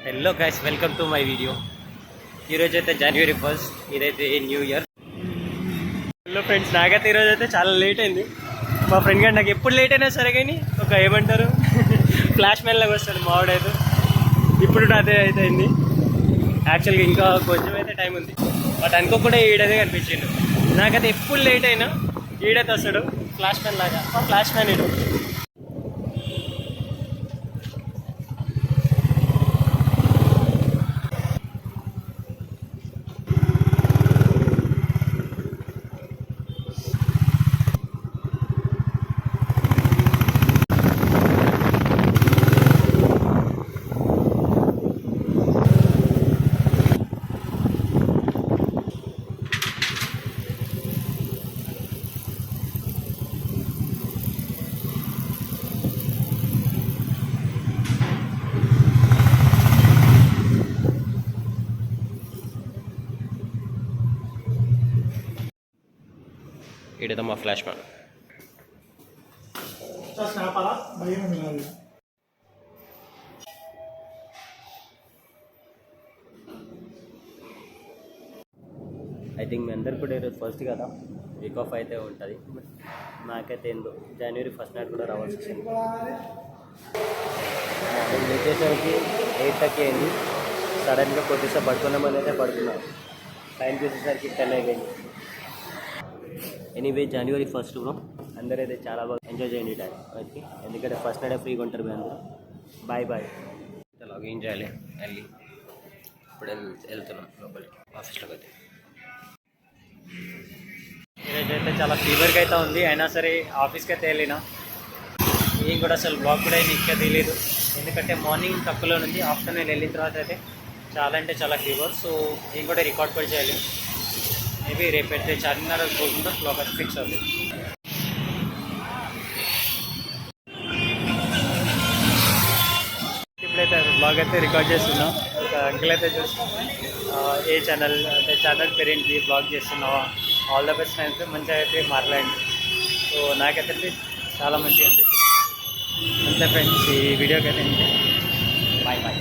Hello guys, welcome to my video. ఈరోజు అయితే జనవరి 1 ఇదైతే న్యూ ఇయర్. హలో ఫ్రెండ్స్, నాకైతే ఈరోజు అయితే చాలా లేట్ అయింది. మా ఫ్రెండ్ గారు నాకు ఎప్పుడు లేట్ అయినా సరే కానీ ఒక ఏమంటారు ఫ్లాష్ మ్యాన్ లాగా వస్తాడు మావాడైతే. ఇప్పుడు అదే అయితే అయింది. యాక్చువల్గా ఇంకా కొంచెం అయితే టైం ఉంది, బట్ అనుకోకుండా ఈడైతే కనిపించిండు. నాకైతే ఎప్పుడు లేట్ అయినా ఈడైతే వస్తాడు ఫ్లాష్ మ్యాన్ లాగా. ఫ్లాష్ మ్యాన్ ఇడు. ఈడేదో మా ఫ్లాష్ మ్యాన్. ఐ థింక్ మీ అందరికి కూడా ఈరోజు ఫస్ట్ కదా, వీక్ ఆఫ్ అయితే ఉంటుంది. నాకైతే ఏందో జనవరి 1 నాడు కూడా రావాల్సి వచ్చింది. మార్నింగ్ లేచేసరికి 8:30 అయింది. సడన్గా కొద్దిసేపు పడుకున్నామని అయితే పడుకున్నాను. టైం చూసేసరికి 10 అయిపోయింది. ఎనీవే జనవరి 1 బ్రో, అందరైతే చాలా బాగా ఎంజాయ్ చేయండి టైం ఓకే. ఎందుకంటే ఫస్ట్ నాడే ఫ్రీగా ఉంటారు మీ అందరూ. Bye bye. లాగిన్ చేయాలి వెళ్ళి. ఇప్పుడు వెళ్తున్నాం లోపలికి ఆఫీస్లోకి అయితే. ఈరోజు అయితే చాలా ఫీవర్గా అయితే ఉంది, అయినా సరే ఆఫీస్కి అయితే వెళ్ళినా. ఏం కూడా అసలు బ్లాగ్ కూడా ఇంకా తెలియదు, ఎందుకంటే మార్నింగ్ తక్కువలో ఉంది. ఆఫ్టర్నూన్ వెళ్ళిన తర్వాత అయితే చాలా అంటే చాలా ఫీవర్. సో ఏం కూడా రికార్డ్ కూడా చేయాలి. మేబీ రేపైతే 4:30 పోకుండా బ్లాగ్ అయితే ఫిక్స్ అవుతుంది. ఇప్పుడైతే బ్లాగ్ అయితే రికార్డ్ చేస్తున్నాం. ఒక అంకుల్ అయితే చూస్తున్నాం, ఏ ఛానల్ అంటే ఛానల్ పేరేంటి, బ్లాగ్ చేస్తున్నావా, ఆల్ ద బెస్ట్ అయితే మంచిగా అయితే మాట్లాడండి. సో నాకైతే చాలా మంచిగా అనిపిస్తుంది. అంతే ఫ్రెండ్స్, ఈ వీడియోకి అయితే బాయ్ బాయ్.